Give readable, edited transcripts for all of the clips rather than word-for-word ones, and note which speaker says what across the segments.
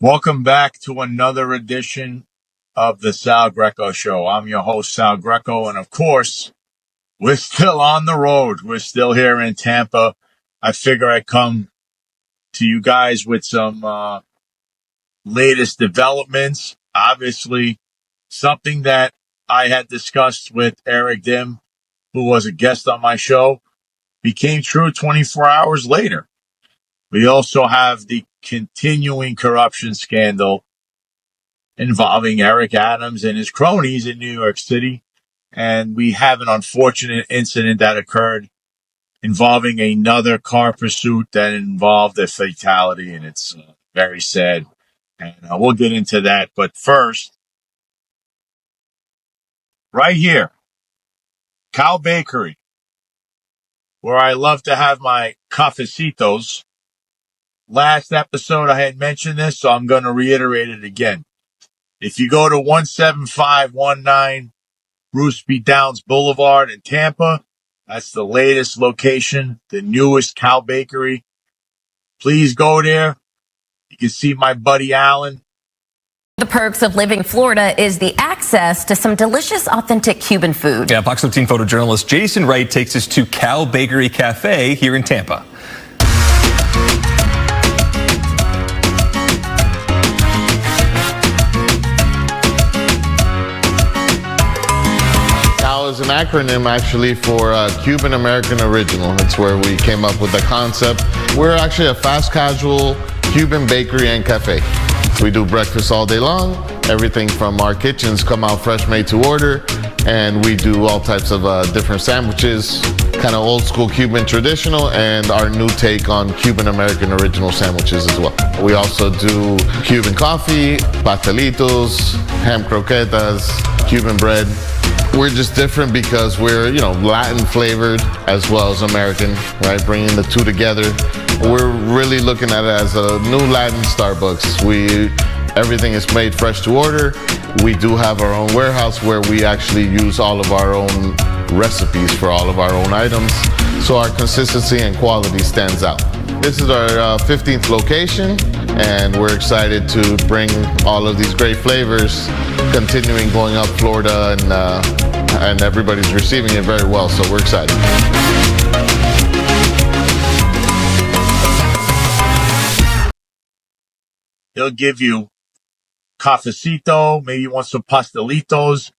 Speaker 1: Welcome back to another edition of the Sal Greco Show. I'm your host, Sal Greco, and of course, we're still on the road. We're still here in Tampa. I figure I'd come to you guys with some latest developments. Obviously, something that I had discussed with Eric Dim, who was a guest on my show, became true 24 hours later. We also have the continuing corruption scandal involving Eric Adams and his cronies in New York City. And we have an unfortunate incident that occurred involving another car pursuit that involved a fatality. And it's very sad. And we'll get into that. But first, right here, Cow Bakery, where I love to have my cafecitos. Last episode, I had mentioned this, so I'm going to reiterate it again. If you go to 17519 Bruce B. Downs Boulevard in Tampa, that's the latest location, the newest Cow Bakery. Please go there. You can see my buddy Alan.
Speaker 2: The perks of living in Florida is the access to some delicious, authentic Cuban food.
Speaker 3: Yeah, Fox 15 photojournalist Jason Wright takes us to Cow Bakery Cafe here in Tampa.
Speaker 4: Is an acronym actually for Cuban-American Original. It's where we came up with the concept. We're actually a fast casual Cuban bakery and cafe. We do breakfast all day long. Everything from our kitchens come out fresh, made to order, and we do all types of different sandwiches, kind of old school Cuban traditional, and our new take on Cuban-American original sandwiches as well. We also do Cuban coffee, pastelitos, ham croquetas, Cuban bread. We're just different because we're, Latin flavored as well as American, right? Bringing the two together. We're really looking at it as a new Latin Starbucks. Everything is made fresh to order. We do have our own warehouse where we actually use all of our own recipes for all of our own items. So our consistency and quality stands out. This is our 15th location, and we're excited to bring all of these great flavors, continuing going up Florida, and everybody's receiving it very well, so we're excited.
Speaker 1: He'll give you cafecito, maybe you want some pastelitos.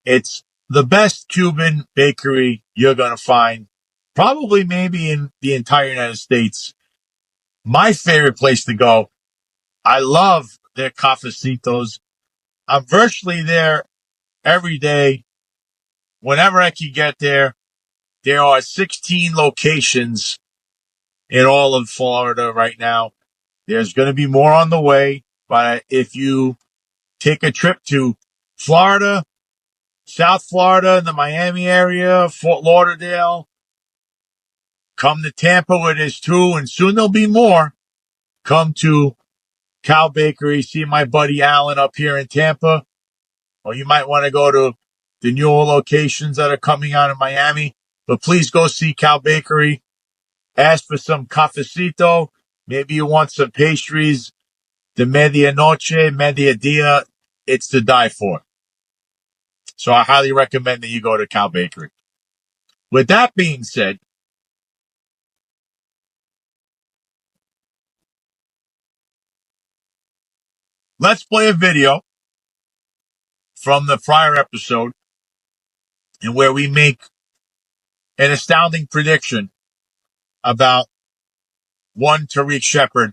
Speaker 1: It's the best Cuban bakery you're going to find, probably maybe in the entire United States. My favorite place to go. I love their cafecitos. I'm virtually there every day. Whenever I can get there, there are 16 locations in all of Florida right now. There's going to be more on the way, but if you take a trip to Florida, South Florida, the Miami area, Fort Lauderdale, come to Tampa where there's two, and soon there'll be more. Come to Cow Bakery, see my buddy Alan up here in Tampa. Or you might want to go to the newer locations that are coming out of Miami. But please go see Cow Bakery. Ask for some cafecito. Maybe you want some pastries. The medianoche, mediodía, it's to die for. So I highly recommend that you go to Cow Bakery. With that being said, let's play a video from the prior episode in where we make an astounding prediction about one Tariq Shepard,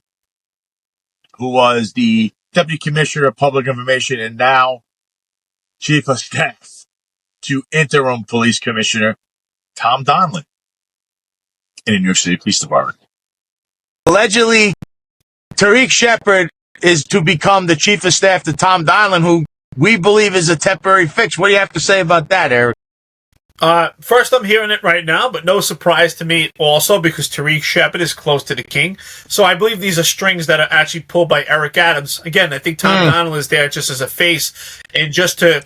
Speaker 1: who was the Deputy Commissioner of Public Information and now Chief of Staff to Interim Police Commissioner Tom Donlin in the New York City Police Department. Allegedly, Tariq Shepard is to become the Chief of Staff to Tom Donlin, who we believe is a temporary fix. What do you have to say about that, Eric?
Speaker 5: First, I'm hearing it right now, but no surprise to me also because Tariq Shepard is close to the king. So I believe these are strings that are actually pulled by Eric Adams. Again, I think Tom Donlin is there just as a face and just to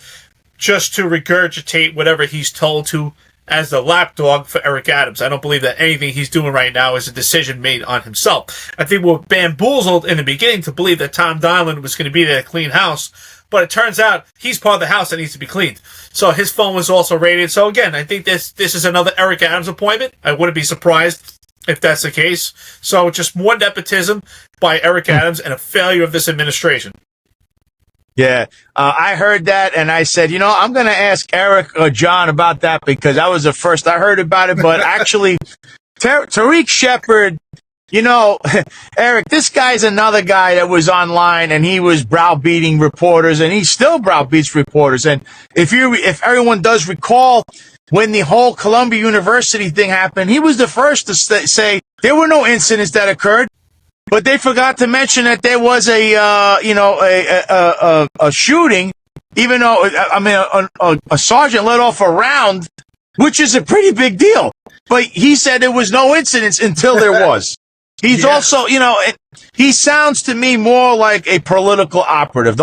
Speaker 5: regurgitate whatever he's told to as the lapdog for Eric Adams. I don't believe that anything he's doing right now is a decision made on himself. I think we were bamboozled in the beginning to believe that Tom Donilon was going to be there to clean house, but it turns out he's part of the house that needs to be cleaned. So his phone was also raided. So again, I think this is another Eric Adams appointment. I wouldn't be surprised if that's the case. So just more nepotism by Eric Adams and a failure of this administration.
Speaker 1: Yeah, I heard that, and I said, I'm going to ask Eric or John about that because that was the first I heard about it. But actually, Tariq Shepard, Eric, this guy's another guy that was online, and he was browbeating reporters, and he still browbeats reporters. And if everyone does recall, when the whole Columbia University thing happened, he was the first to say there were no incidents that occurred. But they forgot to mention that there was a shooting, even though, a sergeant let off a round, which is a pretty big deal. But he said there was no incidents until there was. He's also, he sounds to me more like a political operative.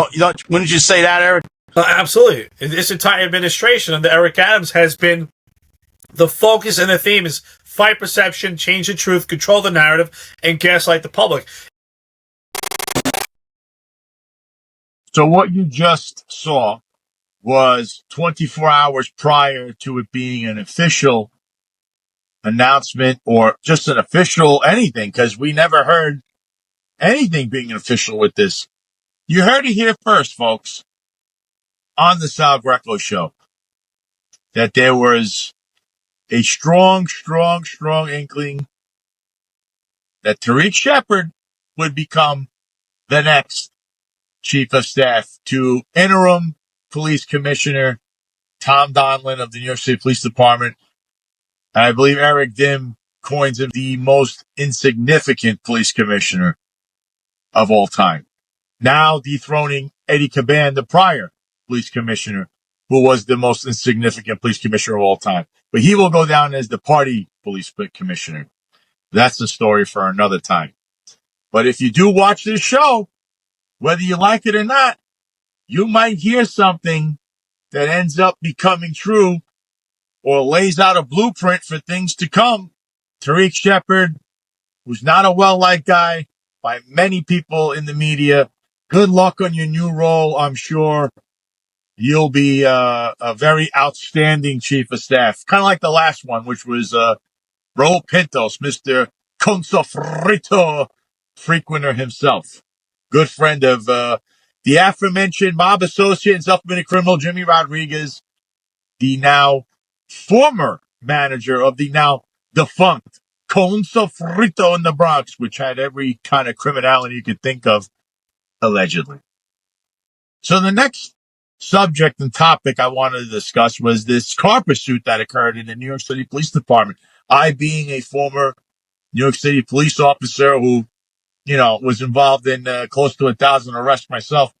Speaker 1: Wouldn't you say that, Eric?
Speaker 5: Absolutely. This entire administration under Eric Adams has been the focus and the theme is fight perception, change the truth, control the narrative, and gaslight the public.
Speaker 1: So what you just saw was 24 hours prior to it being an official announcement or just an official anything, because we never heard anything being official with this. You heard it here first, folks, on the Sal Greco show, that there was a strong inkling that Tariq Shepard would become the next chief of staff to interim police commissioner Tom Donilon of the New York City Police Department. And I believe Eric Dim coins him the most insignificant police commissioner of all time. Now dethroning Eddie Caban, the prior police commissioner, who was the most insignificant police commissioner of all time. But he will go down as the party police commissioner. That's a story for another time. But if you do watch this show, whether you like it or not, you might hear something that ends up becoming true or lays out a blueprint for things to come. Tariq Shepard, who's not a well-liked guy by many people in the media, good luck on your new role. I'm sure you'll be a very outstanding chief of staff, kind of like the last one, which was Raul Pintos, Mr. Consofrito frequenter himself. Good friend of the aforementioned mob associate and self-admitted criminal Jimmy Rodriguez, the now former manager of the now defunct Consofrito in the Bronx, which had every kind of criminality you could think of, allegedly. So the next subject and topic I wanted to discuss was this car pursuit that occurred in the New York City Police Department. I, being a former New York City police officer who, was involved in close to 1,000 arrests myself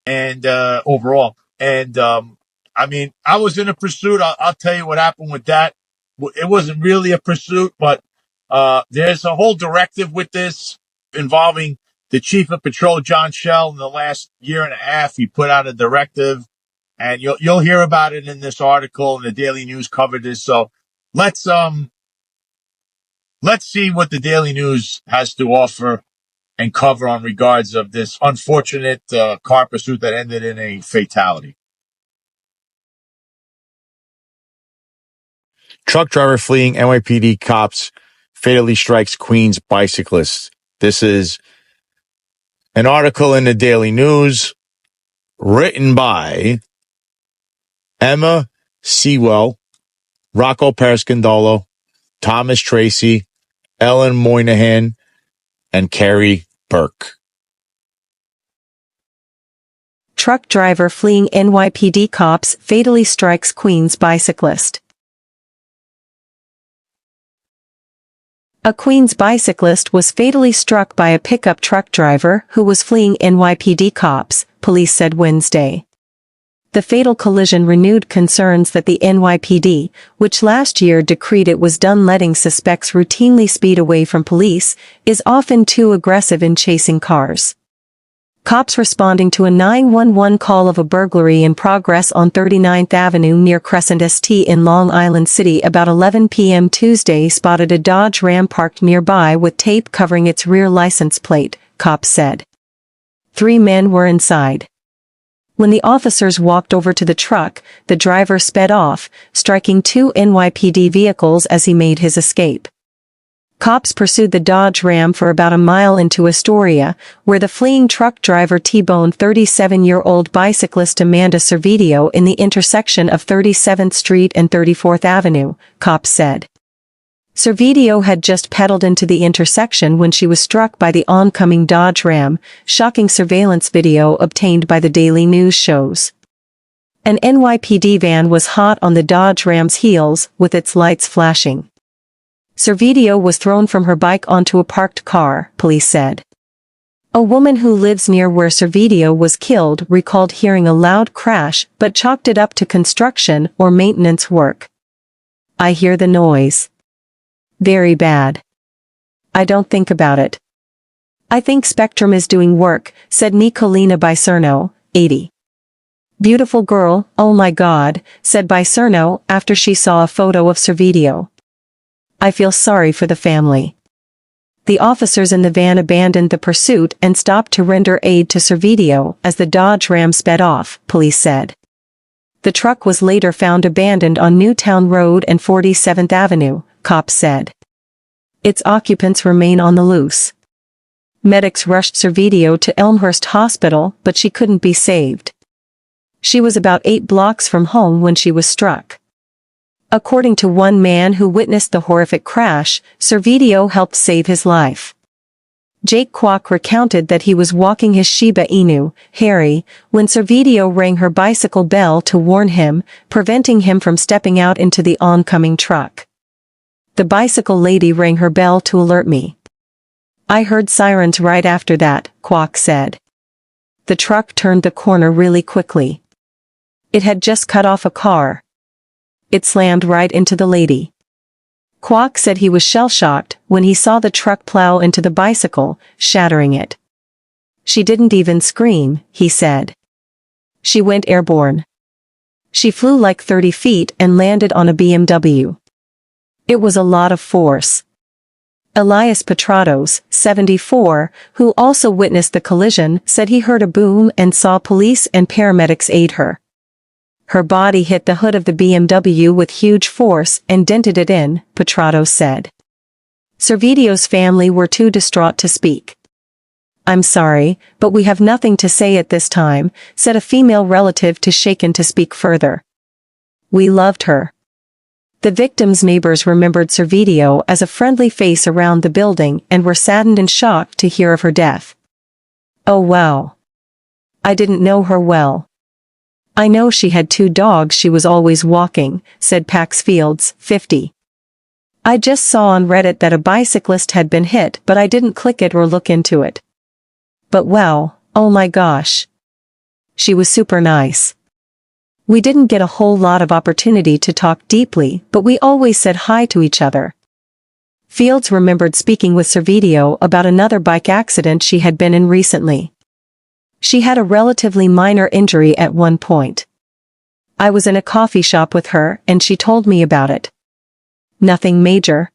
Speaker 1: and overall. And I was in a pursuit. I'll tell you what happened with that. It wasn't really a pursuit, but there's a whole directive with this involving the chief of patrol, John Schell. In the last year and a half, he put out a directive, and you'll hear about it in this article, and the Daily News covered this. So let's see what the Daily News has to offer and cover on regards of this unfortunate car pursuit that ended in a fatality. Truck driver fleeing NYPD cops fatally strikes Queens bicyclist. This is an article in the Daily News written by Emma Sewell, Rocco Periscandolo, Thomas Tracy, Ellen Moynihan, and Carrie Burke.
Speaker 6: Truck driver fleeing NYPD cops fatally strikes Queens bicyclist. A Queens bicyclist was fatally struck by a pickup truck driver who was fleeing NYPD cops, police said Wednesday. The fatal collision renewed concerns that the NYPD, which last year decreed it was done letting suspects routinely speed away from police, is often too aggressive in chasing cars. Cops responding to a 911 call of a burglary in progress on 39th Avenue near Crescent St. in Long Island City about 11 p.m. Tuesday spotted a Dodge Ram parked nearby with tape covering its rear license plate, cops said. 3 men were inside. When the officers walked over to the truck, the driver sped off, striking 2 NYPD vehicles as he made his escape. Cops pursued the Dodge Ram for about a mile into Astoria, where the fleeing truck driver T-boned 37-year-old bicyclist Amanda Servideo in the intersection of 37th Street and 34th Avenue, cops said. Servideo had just pedaled into the intersection when she was struck by the oncoming Dodge Ram, shocking surveillance video obtained by the Daily News shows. An NYPD van was hot on the Dodge Ram's heels, with its lights flashing. Servideo was thrown from her bike onto a parked car, police said. A woman who lives near where Servideo was killed recalled hearing a loud crash but chalked it up to construction or maintenance work. I hear the noise. Very bad. I don't think about it. I think Spectrum is doing work, said Nicolina Bicerno, 80. Beautiful girl, oh my God, said Bicerno after she saw a photo of Servideo. I feel sorry for the family. The officers in the van abandoned the pursuit and stopped to render aid to Servideo as the Dodge Ram sped off, police said. The truck was later found abandoned on Newtown Road and 47th Avenue, cops said. Its occupants remain on the loose. Medics rushed Servideo to Elmhurst Hospital, but she couldn't be saved. She was about 8 blocks from home when she was struck. According to one man who witnessed the horrific crash, Servideo helped save his life. Jake Kwok recounted that he was walking his Shiba Inu, Harry, when Servideo rang her bicycle bell to warn him, preventing him from stepping out into the oncoming truck. The bicycle lady rang her bell to alert me. I heard sirens right after that, Kwok said. The truck turned the corner really quickly. It had just cut off a car. It slammed right into the lady. Kwok said he was shell-shocked when he saw the truck plow into the bicycle, shattering it. She didn't even scream, he said. She went airborne. She flew like 30 feet and landed on a BMW. It was a lot of force. Elias Petrados, 74, who also witnessed the collision, said he heard a boom and saw police and paramedics aid her. Her body hit the hood of the BMW with huge force and dented it in, Petrados said. Servideo's family were too distraught to speak. I'm sorry, but we have nothing to say at this time, said a female relative to Shaken to speak further. We loved her. The victim's neighbors remembered Servideo as a friendly face around the building and were saddened and shocked to hear of her death. Oh wow. I didn't know her well. I know she had 2 dogs she was always walking, said Pax Fields, 50. I just saw on Reddit that a bicyclist had been hit but I didn't click it or look into it. But wow, oh my gosh. She was super nice. We didn't get a whole lot of opportunity to talk deeply, but we always said hi to each other. Fields remembered speaking with Servideo about another bike accident she had been in recently. She had a relatively minor injury at one point. I was in a coffee shop with her and she told me about it. Nothing major.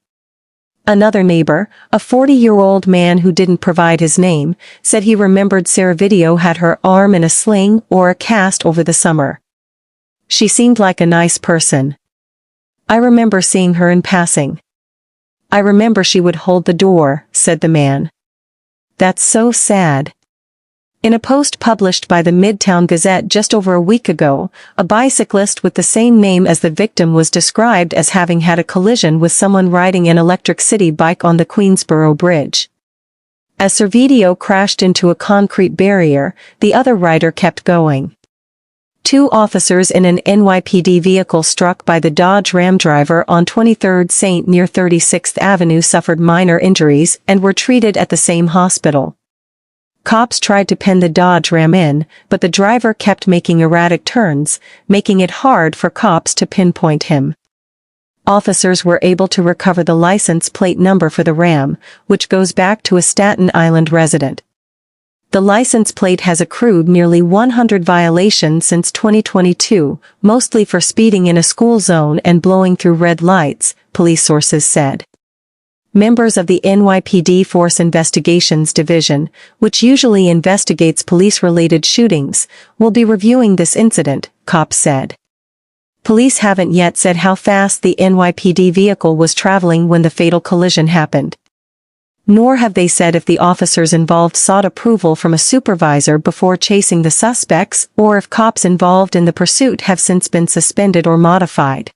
Speaker 6: Another neighbor, a 40-year-old man who didn't provide his name, said he remembered Servideo had her arm in a sling or a cast over the summer. She seemed like a nice person. I remember seeing her in passing. I remember she would hold the door, said the man. That's so sad. In a post published by the Midtown Gazette just over a week ago, a bicyclist with the same name as the victim was described as having had a collision with someone riding an Electric City bike on the Queensboro Bridge. As Servideo crashed into a concrete barrier, the other rider kept going. 2 officers in an NYPD vehicle struck by the Dodge Ram driver on 23rd St. near 36th Avenue suffered minor injuries and were treated at the same hospital. Cops tried to pin the Dodge Ram in, but the driver kept making erratic turns, making it hard for cops to pinpoint him. Officers were able to recover the license plate number for the Ram, which goes back to a Staten Island resident. The license plate has accrued nearly 100 violations since 2022, mostly for speeding in a school zone and blowing through red lights, police sources said. Members of the NYPD Force Investigations Division, which usually investigates police-related shootings, will be reviewing this incident, cops said. Police haven't yet said how fast the NYPD vehicle was traveling when the fatal collision happened. Nor have they said if the officers involved sought approval from a supervisor before chasing the suspects or if cops involved in the pursuit have since been suspended or modified.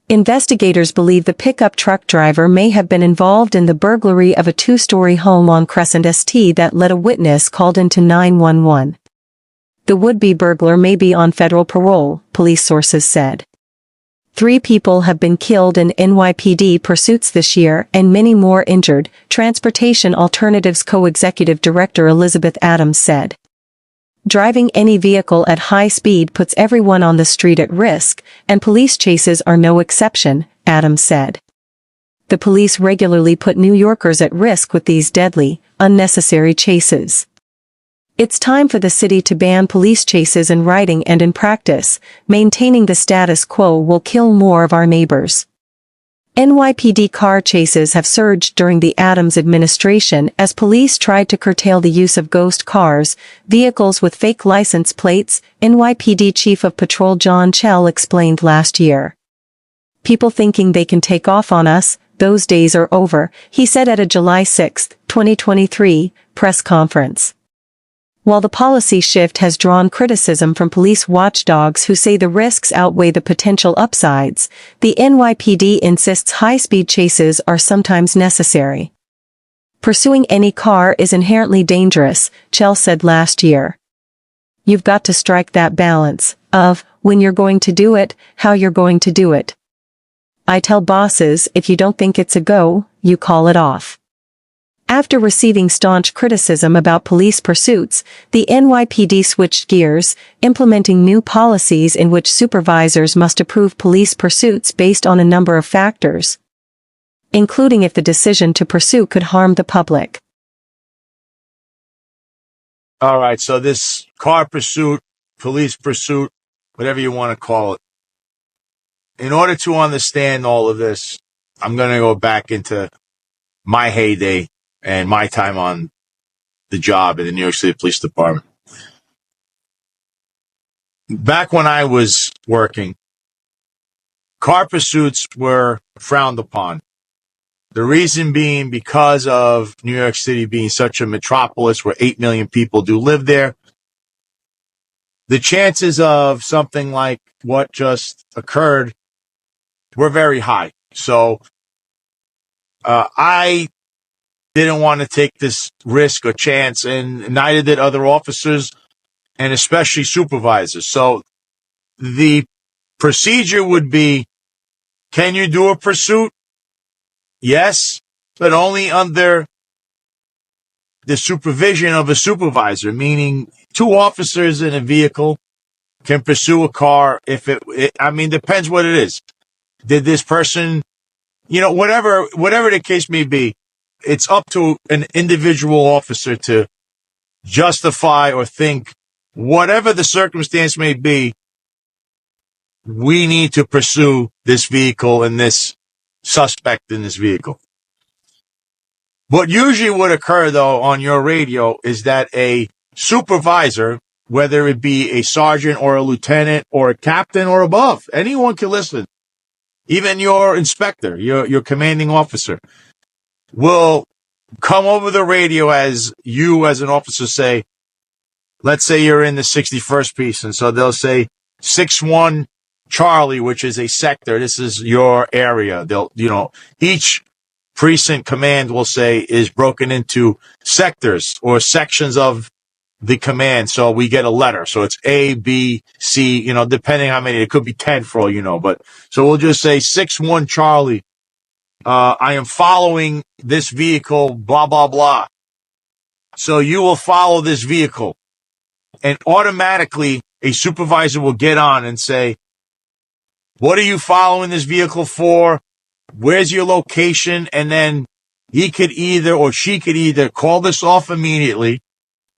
Speaker 6: Investigators believe the pickup truck driver may have been involved in the burglary of a two-story home on Crescent St that led a witness called into 911. The would-be burglar may be on federal parole, police sources said. 3 people have been killed in NYPD pursuits this year and many more injured, Transportation Alternatives Co-Executive Director Elizabeth Adams said. Driving any vehicle at high speed puts everyone on the street at risk, and police chases are no exception, Adams said. The police regularly put New Yorkers at risk with these deadly, unnecessary chases. It's time for the city to ban police chases in writing and in practice. Maintaining the status quo will kill more of our neighbors. NYPD car chases have surged during the Adams administration as police tried to curtail the use of ghost cars, vehicles with fake license plates, NYPD Chief of Patrol John Chell explained last year. People thinking they can take off on us, those days are over, he said at a July 6, 2023, press conference. While the policy shift has drawn criticism from police watchdogs who say the risks outweigh the potential upsides, the NYPD insists high-speed chases are sometimes necessary. Pursuing any car is inherently dangerous, Chell said last year. You've got to strike that balance of when you're going to do it, how you're going to do it. I tell bosses if you don't think it's a go, you call it off. After receiving staunch criticism about police pursuits, the NYPD switched gears, implementing new policies in which supervisors must approve police pursuits based on a number of factors, including if the decision to pursue could harm the public.
Speaker 1: All right, so this car pursuit, police pursuit, whatever you want to call it. In order to understand all of this, I'm going to go back into my heyday and my time on the job in the New York City Police Department. Back when I was working, car pursuits were frowned upon. The reason being because of New York City being such a metropolis where 8 million people do live there. The chances of something like what just occurred were very high. So I didn't want to take this risk or chance, and neither did other officers, and especially supervisors. So the procedure would be, can you do a pursuit? Yes, but only under the supervision of a supervisor, meaning 2 officers in a vehicle can pursue a car if it depends what it is. Did this person, whatever the case may be, it's up to an individual officer to justify or think, whatever the circumstance may be, we need to pursue this vehicle and this suspect in this vehicle. What usually would occur, though, on your radio is that a supervisor, whether it be a sergeant or a lieutenant or a captain or above, anyone can listen. Even your inspector, your commanding officer, will come over the radio as you as an officer say, let's say you're in the 61st piece. And so they'll say 6-1 Charlie, which is a sector. This is your area. Each precinct command will say is broken into sectors or sections of the command. So we get a letter. So it's A, B, C, depending how many, it could be 10 for all you know, but so we'll just say 6-1 Charlie. I am following this vehicle, blah, blah, blah. So you will follow this vehicle, and automatically a supervisor will get on and say, what are you following this vehicle for? Where's your location? And then he could either, or she could either call this off immediately,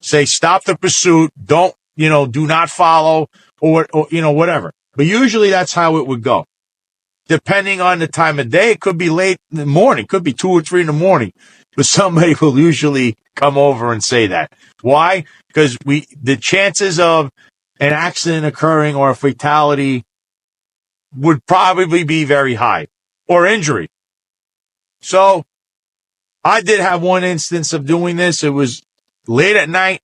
Speaker 1: say, stop the pursuit. Don't, do not follow or whatever. But usually that's how it would go. Depending on the time of day, it could be late in the morning, could be 2 or 3 in the morning, but somebody will usually come over and say that. Why? Because the chances of an accident occurring or a fatality would probably be very high, or injury. So I did have one instance of doing this. It was late at night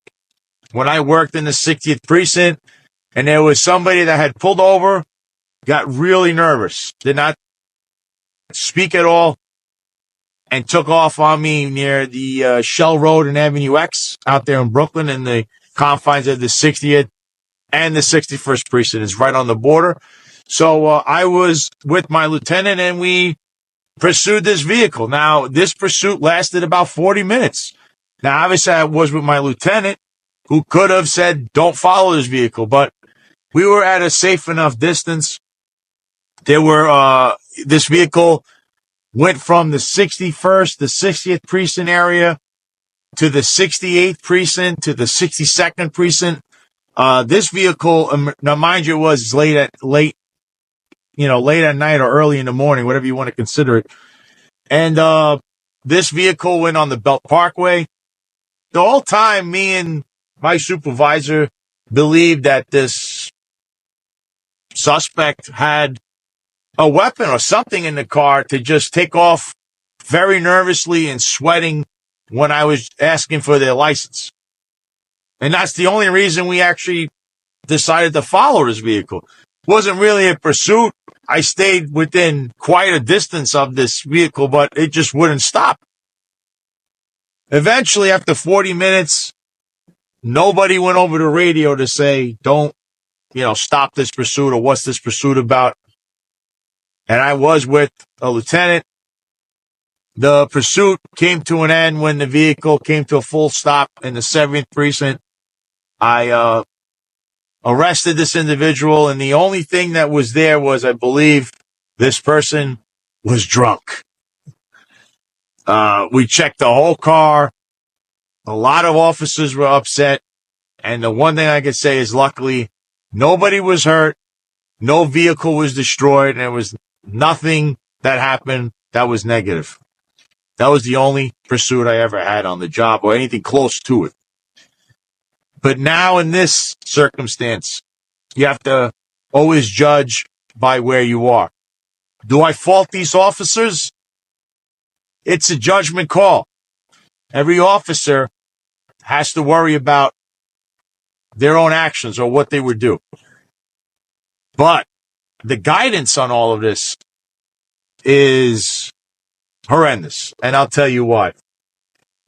Speaker 1: when I worked in the 60th precinct, and there was somebody that had pulled over, got really nervous, did not speak at all, and took off on me near the Shell Road and Avenue X out there in Brooklyn, in the confines of the 60th and the 61st precinct. It's right on the border. So I was with my lieutenant, and we pursued this vehicle. Now, this pursuit lasted about 40 minutes. Now, obviously, I was with my lieutenant, who could have said, don't follow this vehicle, but we were at a safe enough distance. This vehicle went from the 61st, the 60th precinct area to the 68th precinct to the 62nd precinct. This vehicle, now mind you, it was late at night or early in the morning, whatever you want to consider it. And this vehicle went on the Belt Parkway. The whole time, me and my supervisor believed that this suspect had a weapon or something in the car to just take off very nervously and sweating when I was asking for their license. And that's the only reason we actually decided to follow this vehicle. It wasn't really a pursuit. I stayed within quite a distance of this vehicle, but it just wouldn't stop. Eventually, after 40 minutes, nobody went over the radio to say, don't, stop this pursuit, or what's this pursuit about? And I was with a lieutenant. The pursuit came to an end when the vehicle came to a full stop in the 7th precinct. I arrested this individual, and the only thing that was there was, I believe, this person was drunk. We checked the whole car. A lot of officers were upset. And the one thing I could say is, luckily, nobody was hurt. No vehicle was destroyed. And there was nothing that happened that was negative. That was the only pursuit I ever had on the job, or anything close to it. But now in this circumstance, you have to always judge by where you are. Do I fault these officers? It's a judgment call. Every officer has to worry about their own actions or what they would do. But the guidance on all of this is horrendous. And I'll tell you why.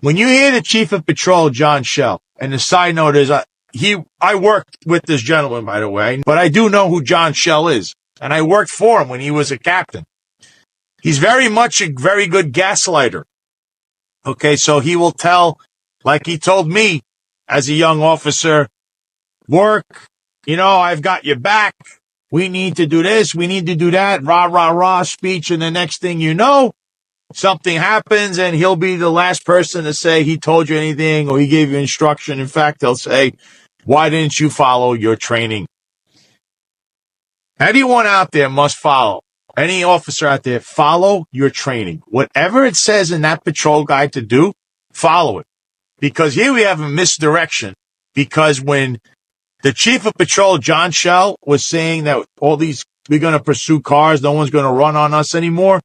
Speaker 1: When you hear the Chief of Patrol, John Schell, and the side note is, I worked with this gentleman, by the way, but I do know who John Schell is. And I worked for him when he was a captain. He's very much a very good gaslighter. Okay, so he will tell, like he told me as a young officer, work, I've got your back. We need to do this. We need to do that. Rah, rah, rah speech. And the next thing you know, something happens, and he'll be the last person to say he told you anything or he gave you instruction. In fact, he'll say, why didn't you follow your training? Anyone out there must follow. Any officer out there, follow your training. Whatever it says in that patrol guide to do, follow it. Because here we have a misdirection. Because when the Chief of Patrol, John Schell, was saying that we're going to pursue cars, no one's going to run on us anymore,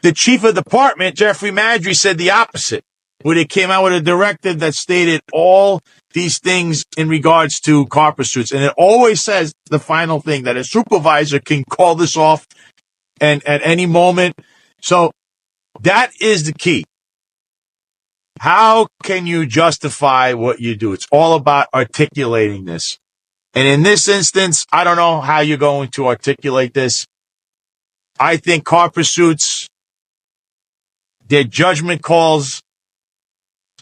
Speaker 1: the Chief of Department, Jeffrey Madry, said the opposite, where they came out with a directive that stated all these things in regards to car pursuits. And it always says the final thing, that a supervisor can call this off and at any moment. So that is the key. How can you justify what you do? It's all about articulating this. And in this instance, I don't know how you're going to articulate this. I think car pursuits, they're judgment calls.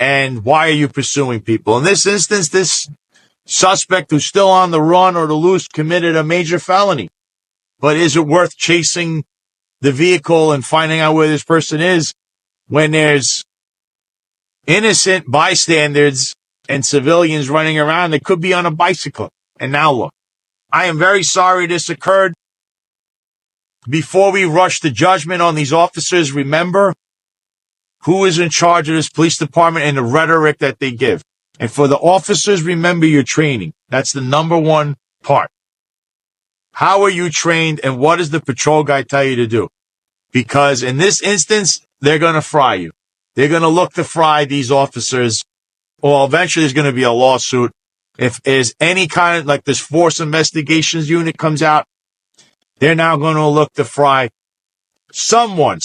Speaker 1: And why are you pursuing people? In this instance, this suspect who's still on the run or the loose committed a major felony. But is it worth chasing the vehicle and finding out where this person is when there's innocent bystanders and civilians running around that could be on a bicycle. And now look, I am very sorry this occurred. Before we rush to judgment on these officers, remember who is in charge of this police department and the rhetoric that they give. And for the officers, remember your training. That's the number one part. How are you trained and what does the patrol guy tell you to do? Because in this instance, they're going to fry you. They're going to look to fry these officers, or eventually there's going to be a lawsuit. If there's any kind of, like this force investigations unit comes out, they're now going to look to fry someone,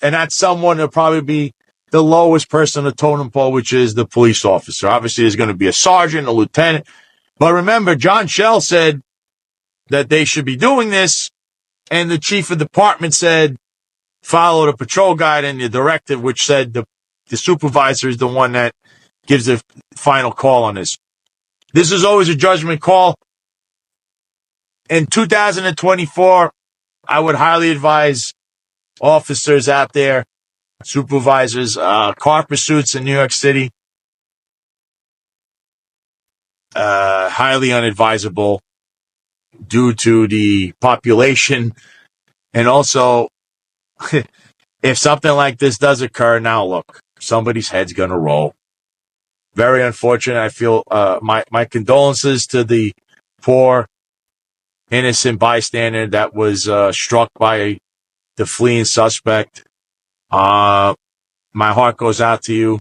Speaker 1: and that someone will probably be the lowest person on the totem pole, which is the police officer. Obviously, there's going to be a sergeant, a lieutenant. But remember, John Shell said that they should be doing this, and the chief of department said, follow the patrol guide and the directive, which said the supervisor is the one that gives the final call on this. This is always a judgment call. In 2024, I would highly advise officers out there, supervisors, car pursuits in New York City, highly unadvisable due to the population. And also, if something like this does occur, now look, somebody's head's going to roll. Very unfortunate. I feel my condolences to the poor, innocent bystander that was struck by the fleeing suspect. My heart goes out to you.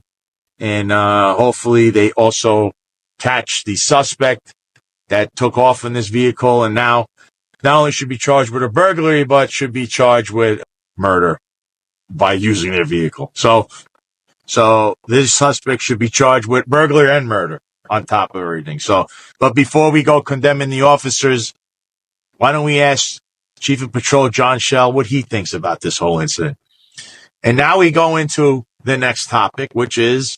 Speaker 1: And hopefully they also catch the suspect that took off in this vehicle and now not only should be charged with a burglary, but should be charged with murder by using their vehicle. So this suspect should be charged with burglary and murder on top of everything. So, but before we go condemning the officers, why don't we ask Chief of Patrol John Shell what he thinks about this whole incident? And now we go into the next topic, which is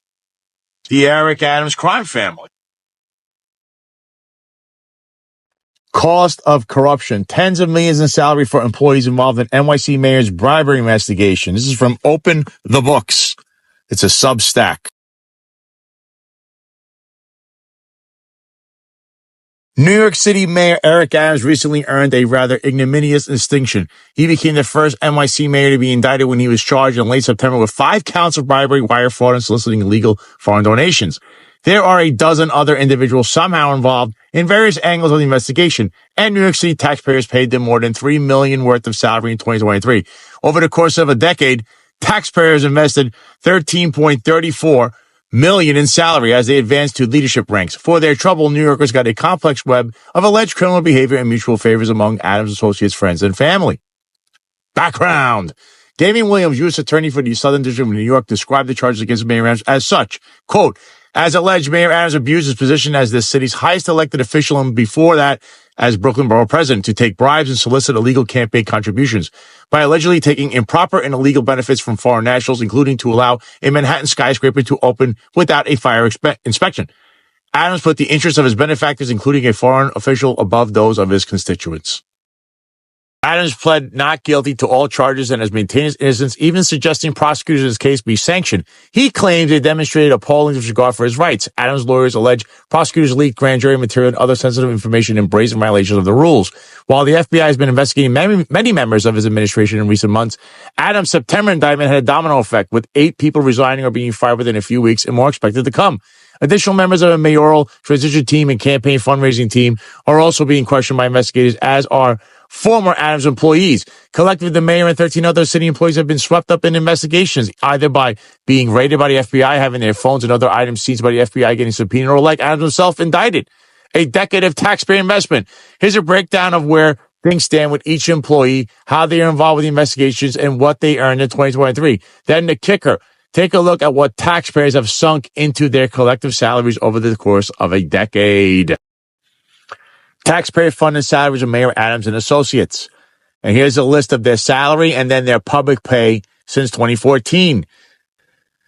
Speaker 1: the Eric Adams crime family. Cost of corruption. Tens of millions in salary for employees involved in NYC mayor's bribery investigation. This is from Open the Books. It's a Substack. New York City Mayor Eric Adams recently earned a rather ignominious distinction. He became the first NYC mayor to be indicted when he was charged in late September with 5 counts of bribery, wire fraud, and soliciting illegal foreign donations. There are a dozen other individuals somehow involved in various angles of the investigation, and New York City taxpayers paid them more than $3 million worth of salary in 2023. Over the course of a decade, taxpayers invested $13.34 million in salary as they advanced to leadership ranks. For their trouble, New Yorkers got a complex web of alleged criminal behavior and mutual favors among Adams' associates, friends, and family. Background. Damian Williams, U.S. Attorney for the Southern District of New York, described the charges against Mayor Adams as such. Quote, as alleged, Mayor Adams abused his position as the city's highest elected official and before that as Brooklyn Borough President to take bribes and solicit illegal campaign contributions by allegedly taking improper and illegal benefits from foreign nationals, including to allow a Manhattan skyscraper to open without a fire inspection. Adams put the interests of his benefactors, including a foreign official, above those of his constituents. Adams pled not guilty to all charges and has maintained his innocence, even suggesting prosecutors in his case be sanctioned. He claims they demonstrated appalling disregard for his rights. Adams' lawyers allege prosecutors leaked grand jury material and other sensitive information in brazen violations of the rules. While the FBI has been investigating many members of his administration in recent months, Adams' September indictment had a domino effect, with 8 people resigning or being fired within a few weeks and more expected to come. Additional members of a mayoral transition team and campaign fundraising team are also being questioned by investigators, as are former Adams employees. Collectively, the mayor and 13 other city employees have been swept up in investigations, either by being raided by the FBI, having their phones and other items seized by the FBI getting subpoenaed, or like Adams himself, indicted. A decade of taxpayer investment. Here's a breakdown of where things stand with each employee, how they are involved with the investigations, and what they earned in 2023. Then the kicker. Take a look at what taxpayers have sunk into their collective salaries over the course of a decade. Taxpayer-funded salaries of Mayor Adams and associates. And here's a list of their salary and then their public pay since 2014.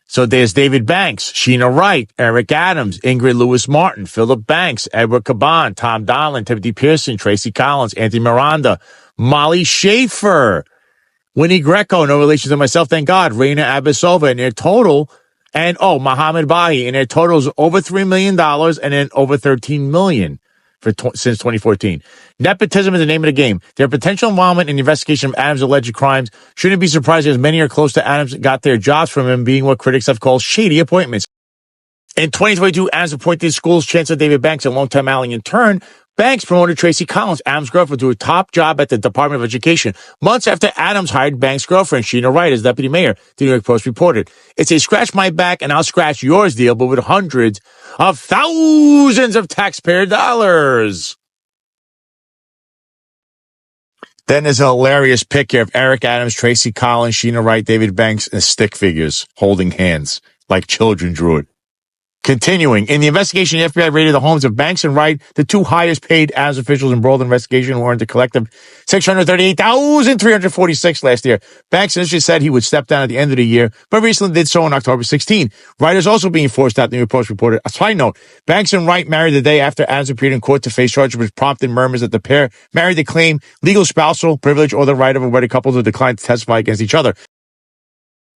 Speaker 1: So there's David Banks, Sheena Wright, Eric Adams, Ingrid Lewis-Martin, Philip Banks, Edward Caban, Tom Donlan, Timothy Pearson, Tracy Collins, Anthony Miranda, Molly Schaefer, Winnie Greco, no relation to myself, thank God, Raina Abasova, and their total And Mohammed Bahi, and their total is over $3 million and then over $13 million since 2014. Nepotism is the name of the game. Their potential involvement in the investigation of Adams' alleged crimes shouldn't be surprising, as many are close to Adams got their jobs from him being what critics have called shady appointments. In 2022, Adams appointed school's Chancellor David Banks a longtime ally. In turn, Banks promoted Tracy Collins, Adams' girlfriend, to a top job at the Department of Education, months after Adams hired Banks' girlfriend, Sheena Wright, as deputy mayor, the New York Post reported. It's a scratch my back and I'll scratch yours deal, but with hundreds of thousands of taxpayer dollars. Then there's a hilarious picture of Eric Adams, Tracy Collins, Sheena Wright, David Banks, and stick figures holding hands like children drew it. Continuing, in the investigation, the FBI raided the homes of Banks and Wright, the two highest paid Adams officials embroiled in the investigation, who earned a collective $638,346 last year. Banks initially said he would step down at the end of the year, but recently did so on October 16. Wright is also being forced out, the New York Post reported. A side note, Banks and Wright married the day after Adams appeared in court to face charges, which prompted murmurs that the pair married to claim legal spousal privilege or the right of a wedded couple to decline to testify against each other.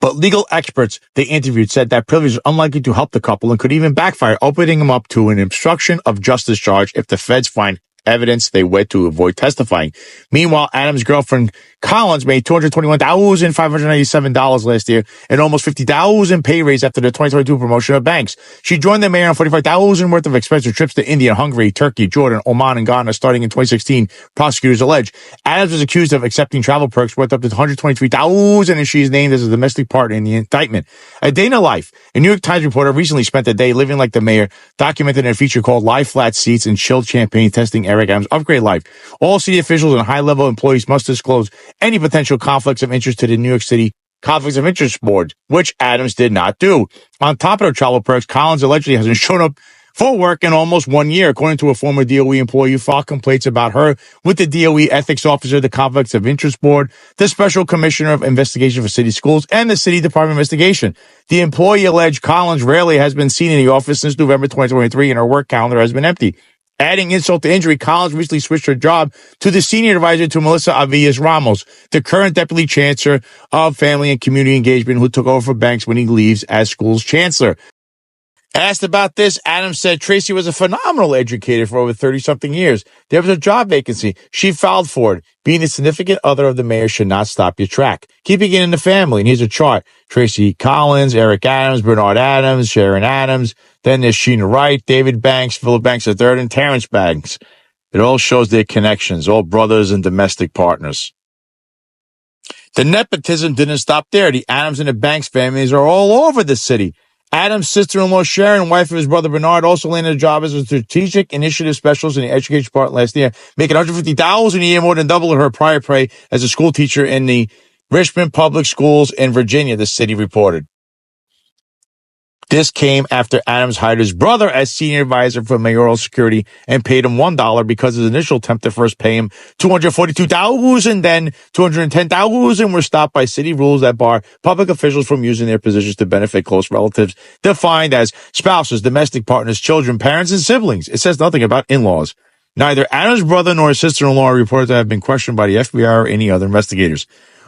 Speaker 1: But legal experts they interviewed said that privilege is unlikely to help the couple and could even backfire, opening them up to an obstruction of justice charge if the feds find evidence they went to avoid testifying. Meanwhile, Adams' girlfriend Collins made $221,597 last year and almost $50,000 pay raise after the 2022 promotion of Banks. She joined the mayor on $45,000 worth of expensive trips to India, Hungary, Turkey, Jordan, Oman, and Ghana starting in 2016, prosecutors allege. Adams was accused of accepting travel perks worth up to $123,000, and she is named as a domestic partner in the indictment. A day in a life. A New York Times reporter recently spent a day living like the mayor, documented in a feature called Live Flat Seats and Chilled Champagne, testing Eric Adams' upgrade life. All city officials and high-level employees must disclose any potential conflicts of interest to the New York City Conflicts of Interest Board, which Adams did not do. On top of the travel perks, Collins allegedly hasn't shown up for work in almost 1 year, according to a former DOE employee who filed complaints about her with the DOE ethics officer, the Conflicts of Interest Board, the Special Commissioner of Investigation for City Schools, and the City Department of Investigation. The employee alleged Collins rarely has been seen in the office since November 2023, and her work calendar has been empty. Adding insult to injury, Collins recently switched her job to the senior advisor to Melissa Avias Ramos, the current deputy chancellor of family and community engagement, who took over for Banks when he leaves as school's chancellor. Asked about this, Adams said Tracy was a phenomenal educator for over 30-something years. There was a job vacancy. She filed for it. Being a significant other of the mayor should not stop your track. Keeping it in the family. And here's a chart. Tracy Collins, Eric Adams, Bernard Adams, Sharon Adams. Then there's Sheena Wright, David Banks, Philip Banks III, and Terrence Banks. It all shows their connections, all brothers and domestic partners. The nepotism didn't stop there. The Adams and the Banks families are all over the city. Adams' sister-in-law Sharon, wife of his brother Bernard, also landed a job as a strategic initiative specialist in the education department last year, making $150,000 a year, more than double her prior pay as a school teacher in the Richmond Public Schools in Virginia, the city reported. This came after Adams hired his brother as senior advisor for mayoral security and paid him $1 because his initial attempt to first pay him $242,000, then $210,000 were stopped by city rules that bar public officials from using their positions to benefit close relatives, defined as spouses, domestic partners, children, parents, and siblings. It says nothing about in-laws. Neither Adams' brother nor his sister-in-law are reported to have been questioned by the FBI or any other investigators.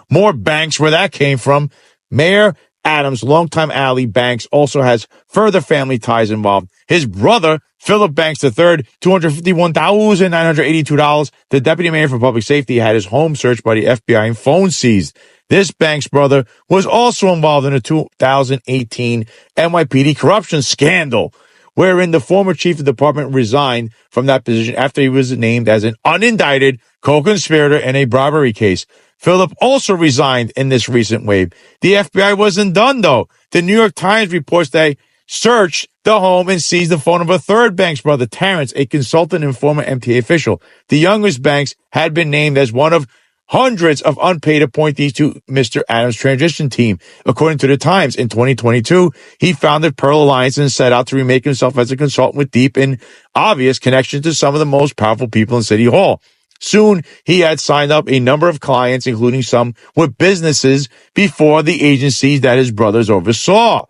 Speaker 1: More Banks, where that came from. Mayor Adams' longtime ally Banks also has further family ties involved. His brother, Philip Banks III, $251,982. The deputy mayor for public safety had his home searched by the FBI and phone seized. This Banks brother was also involved in a 2018 NYPD corruption scandal, wherein the former chief of the department resigned from that position after he was named as an unindicted co-conspirator in a bribery case. Philip also resigned in this recent wave. The FBI wasn't done, though. The New York Times reports they searched the home and seized the phone of a third Banks brother, Terrence, a consultant and former MTA official. The youngest Banks had been named as one of hundreds of unpaid appointees to Mr. Adams' transition team. According to the Times, in 2022, he founded Pearl Alliance and set out to remake himself as a consultant with deep and obvious connections to some of the most powerful people in City Hall. Soon, he had signed up a number of clients, including some with businesses before the agencies that his brothers oversaw.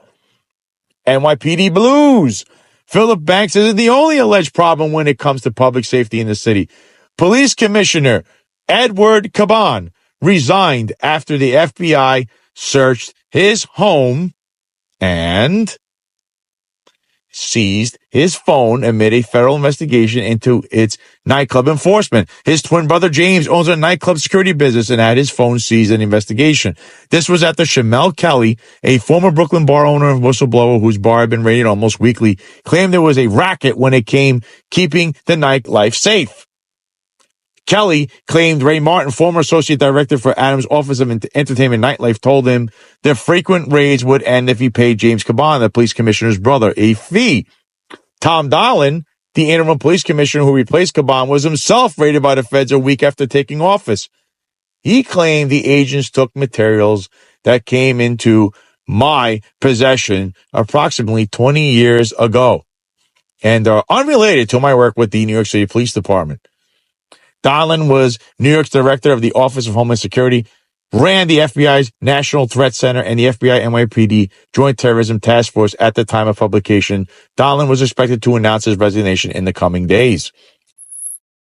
Speaker 1: NYPD Blues. Philip Banks isn't the only alleged problem when it comes to public safety in the city. Police Commissioner Edward Caban resigned after the FBI searched his home and seized his phone amid a federal investigation into its nightclub enforcement. His twin brother James owns a nightclub security business and had his phone seized in the investigation. This was after Shamel Kelly, a former Brooklyn bar owner and whistleblower whose bar had been raided almost weekly, claimed there was a racket when it came keeping the nightlife safe. Kelly claimed Ray Martin, former associate director for Adams' Office of Entertainment Nightlife, told him the frequent raids would end if he paid James Caban, the police commissioner's brother, a fee. Tom Dolan, the interim police commissioner who replaced Caban, was himself raided by the feds a week after taking office. He claimed the agents took materials that came into my possession approximately 20 years ago and are unrelated to my work with the New York City Police Department. Donlan was New York's director of the Office of Homeland Security, ran the FBI's National Threat Center and the FBI NYPD Joint Terrorism Task Force at the time of publication. Donlan was expected to announce his resignation in the coming days.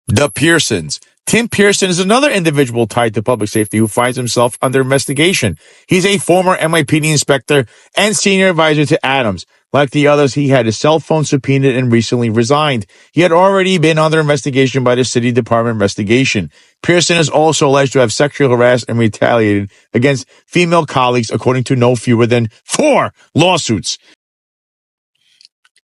Speaker 1: The Pearsons. Tim Pearson is another individual tied to public safety who finds himself under investigation. He's a former NYPD inspector and senior advisor to Adams. Like the others, he had his cell phone subpoenaed and recently resigned. He had already been under investigation by the City Department investigation. Pearson is also alleged to have sexually harassed and retaliated against female colleagues, according to no fewer than 4 lawsuits.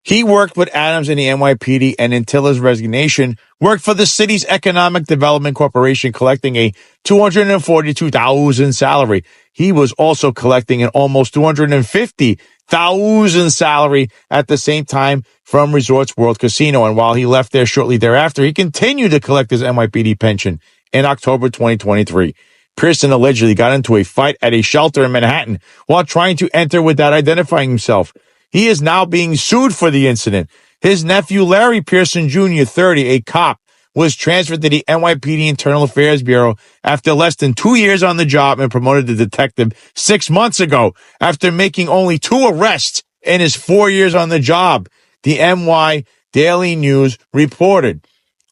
Speaker 1: He worked with Adams in the NYPD and until his resignation, worked for the city's Economic Development Corporation, collecting a $242,000 salary. He was also collecting an almost $250,000 salary at the same time from Resorts World Casino. And while he left there shortly thereafter, he continued to collect his NYPD pension in October 2023. Pearson allegedly got into a fight at a shelter in Manhattan while trying to enter without identifying himself. He is now being sued for the incident. His nephew, Larry Pearson Jr., 30, a cop, was transferred to the NYPD Internal Affairs Bureau after less than 2 years on the job and promoted to detective 6 months ago after making only 2 arrests in his 4 years on the job, the NY Daily News reported.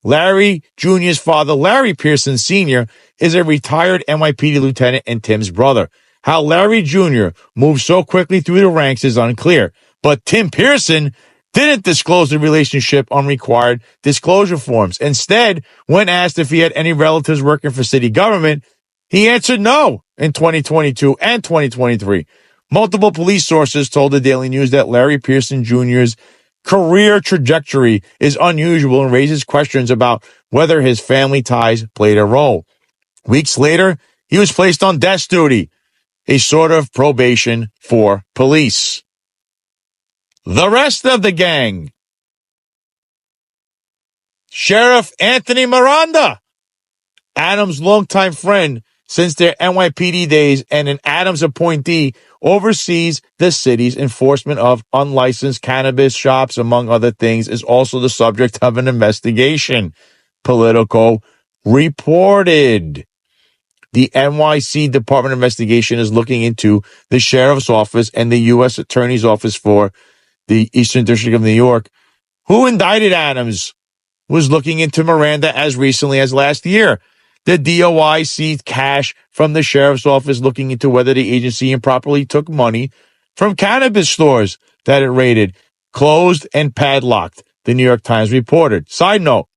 Speaker 1: Larry Jr.'s father, Larry Pearson Sr., is a retired NYPD lieutenant and Tim's brother. How Larry Jr. moved so quickly through the ranks is unclear, but Tim Pearson didn't disclose the relationship on required disclosure forms. Instead, when asked if he had any relatives working for city government, he answered no in 2022 and 2023. Multiple police sources told the Daily News that Larry Pearson Jr.'s career trajectory is unusual and raises questions about whether his family ties played a role. Weeks later, he was placed on desk duty, a sort of probation for police. The rest of the gang. Sheriff Anthony Miranda, Adams' longtime friend since their NYPD days and an Adams appointee, oversees the city's enforcement of unlicensed cannabis shops, among other things, is also the subject of an investigation. Politico reported. The NYC Department of Investigation is looking into the Sheriff's Office and the U.S. Attorney's Office for the Eastern District of New York, who indicted Adams, was looking into Miranda as recently as last year. The DOI seized cash from the Sheriff's Office, looking into whether the agency improperly took money from cannabis stores that it raided, closed and padlocked, the New York Times reported. Side note,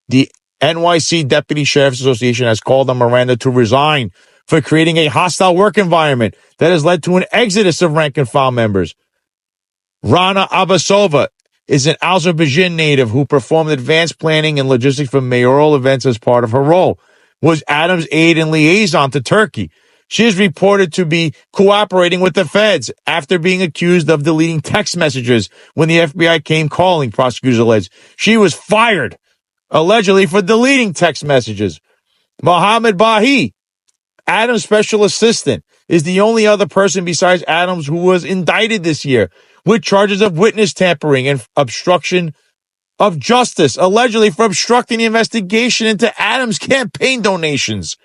Speaker 1: the NYC Deputy Sheriff's Association has called on Miranda to resign for creating a hostile work environment that has led to an exodus of rank-and-file members. Rana Abbasova is an Azerbaijan native who performed advanced planning and logistics for mayoral events as part of her role, was Adams' aide and liaison to Turkey. She is reported to be cooperating with the feds after being accused of deleting text messages when the FBI came calling, prosecutors alleged. She was fired, allegedly, for deleting text messages. Mohammed Bahi, Adams' special assistant, is the only other person besides Adams who was indicted this year with charges of witness tampering and obstruction of justice, allegedly for obstructing the investigation into Adams' campaign donations.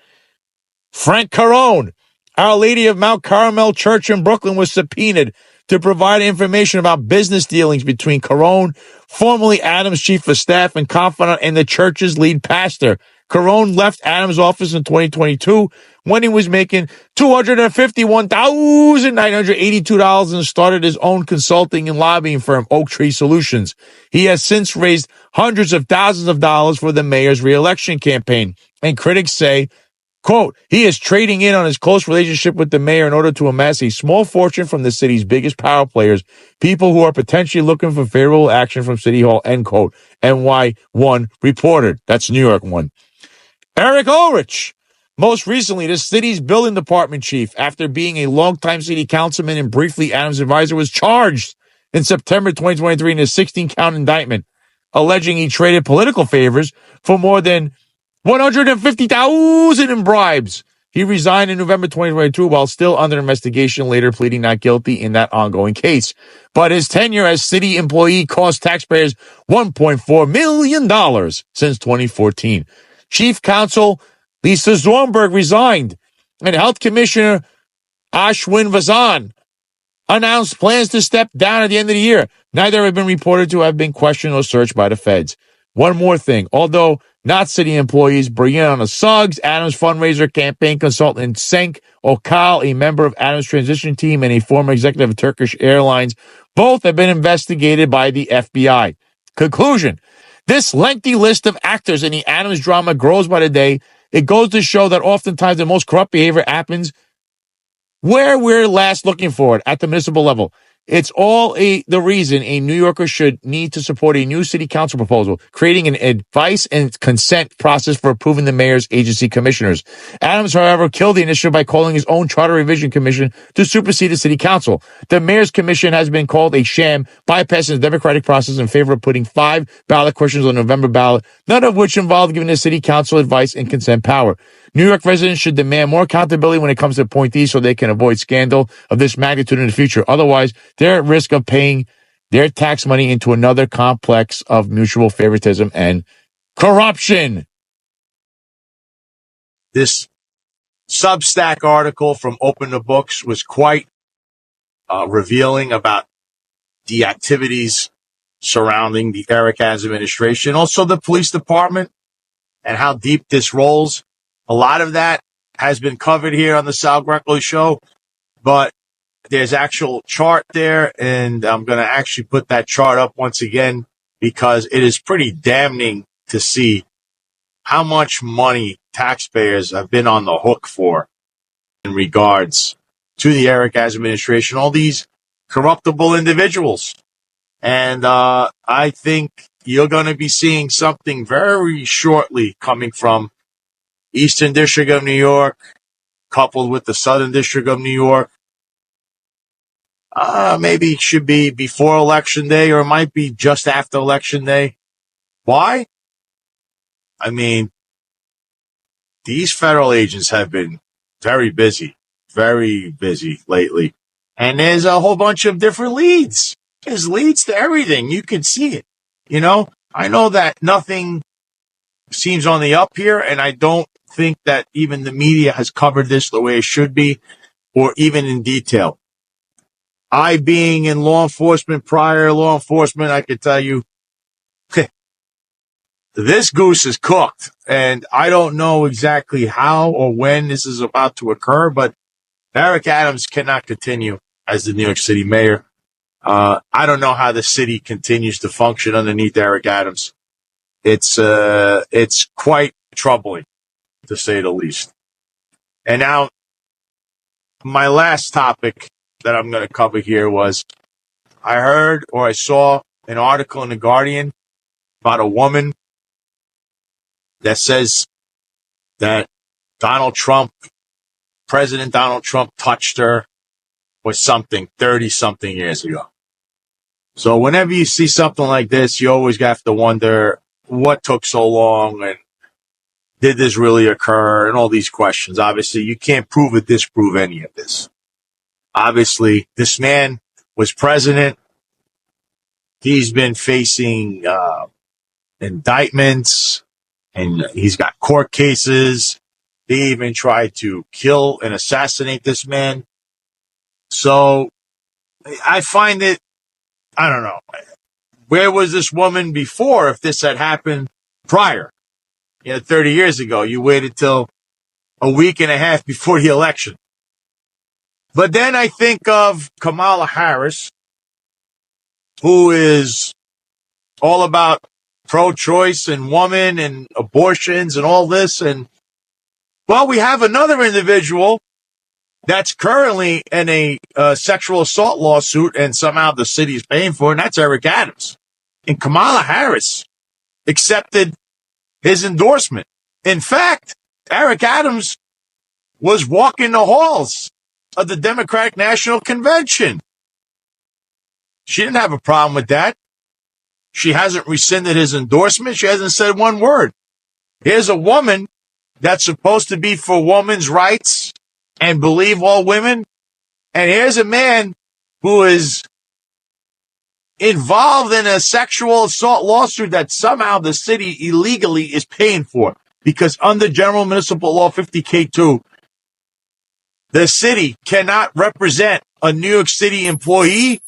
Speaker 1: Frank Carone, Our Lady of Mount Carmel Church in Brooklyn, was subpoenaed to provide information about business dealings between Carone, formerly Adams' chief of staff and confidant, and the church's lead pastor. Carone left Adams' office in 2022 when he was making $251,982 and started his own consulting and lobbying firm, Oak Tree Solutions. He has since raised hundreds of thousands of dollars for the mayor's reelection campaign, and critics say, quote, he is trading in on his close relationship with the mayor in order to amass a small fortune from the city's biggest power players, people who are potentially looking for favorable action from City Hall, end quote. NY1 reported. That's New York one. Eric Ulrich, most recently the city's building department chief, after being a longtime city councilman and briefly Adams' advisor, was charged in September 2023 in a 16-count indictment, alleging he traded political favors for more than $150,000 in bribes. He resigned in November 2022 while still under investigation, later pleading not guilty in that ongoing case. But his tenure as city employee cost taxpayers $1.4 million since 2014. Chief Counsel Lisa Zornberg resigned, and Health Commissioner Ashwin Vasan announced plans to step down at the end of the year. Neither have been reported to have been questioned or searched by the feds. One more thing. Although not city employees, Brianna Suggs, Adams fundraiser campaign consultant, and Cenk Okal, a member of Adams' transition team and a former executive of Turkish Airlines, both have been investigated by the FBI. Conclusion. This lengthy list of actors in the Adams drama grows by the day. It goes to show that oftentimes the most corrupt behavior happens where we're last looking for it, at the municipal level. It's all the reason a New Yorker should need to support a new city council proposal, creating an advice and consent process for approving the mayor's agency commissioners. Adams, however, killed the initiative by calling his own charter revision commission to supersede the city council. The mayor's commission has been called a sham, bypassing the democratic process in favor of putting 5 ballot questions on the November ballot, none of which involved giving the city council advice and consent power. New York residents should demand more accountability when it comes to appointees so they can avoid scandal of this magnitude in the future. Otherwise, they're at risk of paying their tax money into another complex of mutual favoritism and corruption. This Substack article from Open the Books was quite revealing about the activities surrounding the Eric Adams administration, also the police department, and how deep this rolls. A lot of that has been covered here on the Sal Greco show, but there's actual chart there, and I'm going to actually put that chart up once again because it is pretty damning to see how much money taxpayers have been on the hook for in regards to the Eric Adams administration, all these corruptible individuals. And I think you're going to be seeing something very shortly coming from Eastern District of New York, coupled with the Southern District of New York. Maybe it should be before Election Day, or it might be just after Election Day. Why? I mean, these federal agents have been very busy lately. And there's a whole bunch of different leads. There's leads to everything. You can see it. You know, I know that nothing seems on the up here, and I don't think that even the media has covered this the way it should be, or even in detail. I, being in law enforcement, prior law enforcement, I could tell you, this goose is cooked, and I don't know exactly how or when this is about to occur, but Eric Adams cannot continue as the New York City mayor. I don't know how the city continues to function underneath Eric Adams. It's quite troubling, to say the least. And now, my last topic that I'm going to cover here was, I heard or I saw an article in The Guardian about a woman that says that President Donald Trump touched her or something 30-something years ago. So whenever you see something like this, you always have to wonder what took so long and did this really occur, and all these questions. Obviously, you can't prove or disprove any of this. Obviously, this man was president. He's been facing indictments, and he's got court cases. They even tried to kill and assassinate this man. So I find it, I don't know. Where was this woman before if this had happened prior? 30 years ago. You waited till a week and a half before the election. But then I think of Kamala Harris, who is all about pro-choice and woman and abortions and all this. And, well, we have another individual that's currently in a sexual assault lawsuit, and somehow the city is paying for it, and that's Eric Adams. And Kamala Harris accepted his endorsement. In fact, Eric Adams was walking the halls of the Democratic National Convention. She didn't have a problem with that. She hasn't rescinded his endorsement. She hasn't said one word. Here's a woman that's supposed to be for women's rights and believe all women. And here's a man who is involved in a sexual assault lawsuit that somehow the city illegally is paying for. Because under General Municipal Law 50K2, the city cannot represent a New York City employee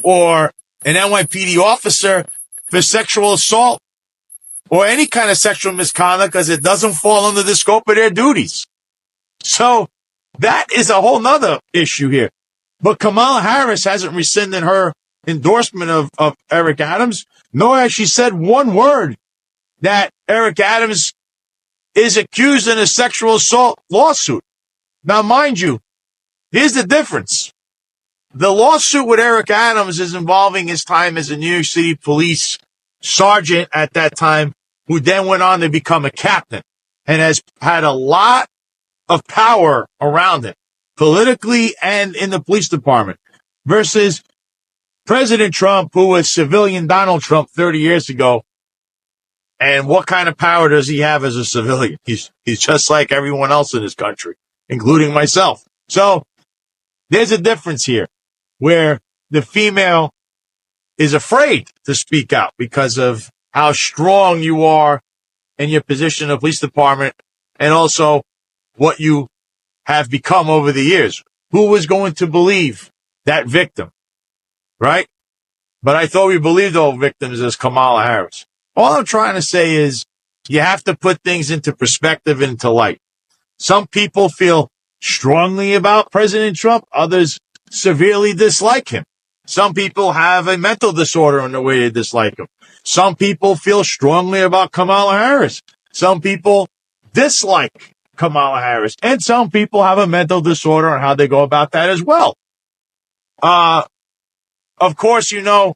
Speaker 1: or an NYPD officer for sexual assault or any kind of sexual misconduct because it doesn't fall under the scope of their duties. So that is a whole nother issue here. But Kamala Harris hasn't rescinded her endorsement of Eric Adams, nor has she said one word that Eric Adams is accused in a sexual assault lawsuit. Now, mind you, here's the difference. The lawsuit with Eric Adams is involving his time as a New York City police sergeant at that time, who then went on to become a captain and has had a lot of power around him, politically and in the police department, versus President Trump, who was civilian Donald Trump 30 years ago. And what kind of power does he have as a civilian? He's just like everyone else in this country, including myself. So there's a difference here where the female is afraid to speak out because of how strong you are in your position in the police department and also what you have become over the years. Who was going to believe that victim, right? But I thought we believed all victims as Kamala Harris. All I'm trying to say is you have to put things into perspective and into light. Some people feel strongly about President Trump. Others severely dislike him. Some people have a mental disorder in the way they dislike him. Some people feel strongly about Kamala Harris. Some people dislike Kamala Harris. And some people have a mental disorder on how they go about that as well. Of course, you know,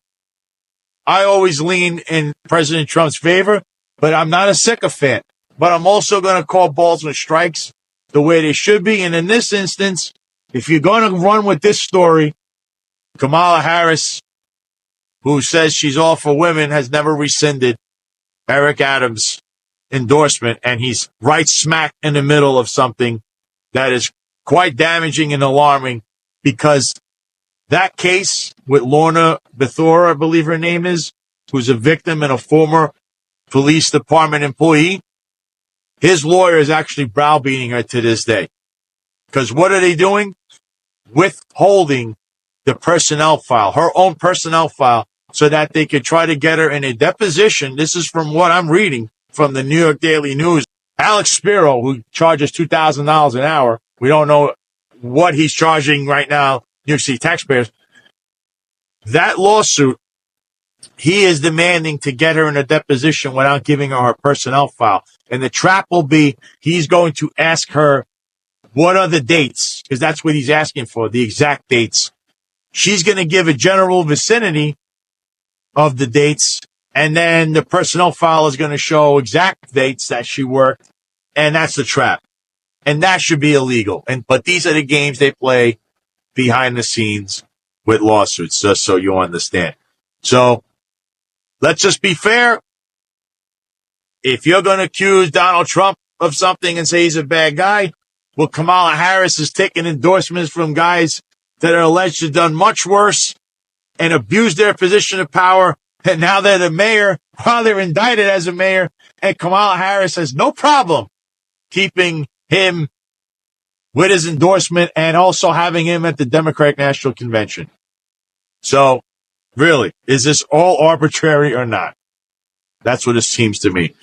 Speaker 1: I always lean in President Trump's favor, but I'm not a sycophant. But I'm also going to call balls and strikes the way they should be. And in this instance, if you're going to run with this story, Kamala Harris, who says she's all for women, has never rescinded Eric Adams' endorsement, and he's right smack in the middle of something that is quite damaging and alarming, because that case with Lorna Bethora, I believe her name is, who's a victim and a former police department employee, his lawyer is actually browbeating her to this day. Because what are they doing? Withholding the personnel file, her own personnel file, so that they could try to get her in a deposition. This is from what I'm reading from the New York Daily News. Alex Spiro, who charges $2,000 an hour, we don't know what he's charging right now, New York City taxpayers. That lawsuit, he is demanding to get her in a deposition without giving her personnel file. And the trap will be, he's going to ask her, what are the dates? Because that's what he's asking for, the exact dates. She's going to give a general vicinity of the dates, and then the personnel file is going to show exact dates that she worked, and that's the trap. And that should be illegal. But these are the games they play behind the scenes with lawsuits, just so you understand. So let's just be fair. If you're going to accuse Donald Trump of something and say he's a bad guy, well, Kamala Harris is taking endorsements from guys that are alleged to have done much worse and abused their position of power, and now they're the mayor while they're indicted as a mayor, and Kamala Harris has no problem keeping him with his endorsement and also having him at the Democratic National Convention. So, really, is this all arbitrary or not? That's what it seems to me.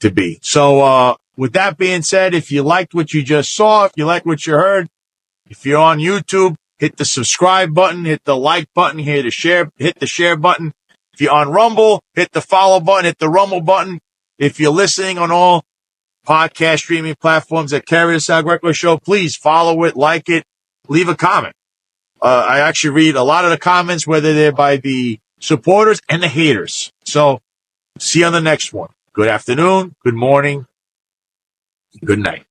Speaker 1: to be. So, with that being said, if you liked what you just saw, if you liked what you heard, if you're on YouTube, hit the subscribe button, hit the like button, hit the share button. If you're on Rumble, hit the follow button, hit the Rumble button. If you're listening on all podcast streaming platforms that carry the Sal Greco Show, please follow it, like it, leave a comment. I actually read a lot of the comments, whether they're by the supporters and the haters. So, see you on the next one. Good afternoon, good morning, good night.